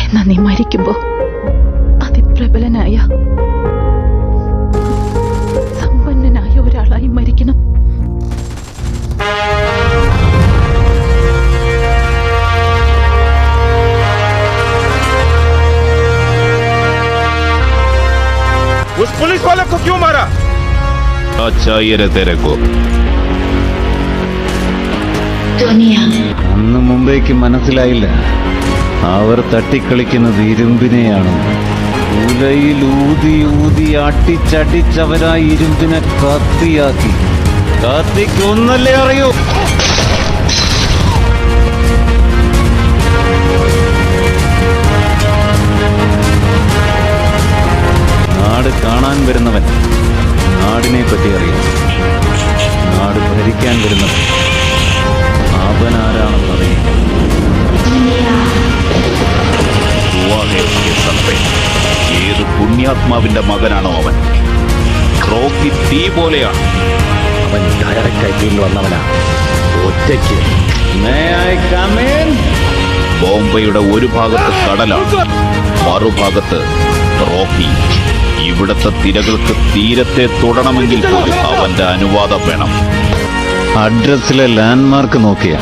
എന്നാ നീ മരിക്കുമ്പോ അതിപ്രബലനായ സമ്പന്നനായ ഒരാളായി മരിക്കണം. उस पुलिस वाले को क्यों मारा? अच्छा ये रे तेरे को അന്ന് മുംബൈക്ക് മനസ്സിലായില്ല അവർ തട്ടിക്കളിക്കുന്നത് ഇരുമ്പിനെയാണ്. ഉലയിൽ ഊതി ഊതി അടിച്ചടിച്ചവരാ ഇരുമ്പിനെ കത്തിയാക്കി. കത്തിക്കൊന്നല്ലേ അറിയൂ. നാട് കാണാൻ വരുന്നവൻ നാടിനെ പറ്റി അറിയാം. നാട് ഭരിക്കാൻ വരുന്നവൻ അവനാരാണെന്ന് അറിയാം. ഏത് പുണ്യാത്മാവിന്റെ മകനാണോ അവൻ? റോക്കി തീ പോലെയാണ്. അവൻ ഡയറക്റ്റ് ആയിട്ട് വന്നവനാ, ഒറ്റയ്ക്ക്. ബോംബെയുടെ ഒരു ഭാഗത്ത് കടലാണ്, മറുഭാഗത്ത് റോക്കി. ഇവിടത്തെ തിരകൾക്ക് തീരത്തെ തൊടണമെങ്കിൽ പോലും അവന്റെ അനുവാദം വേണം. അഡ്രസ്സിലെ ലാൻഡ്മാർക്ക് നോക്കിയ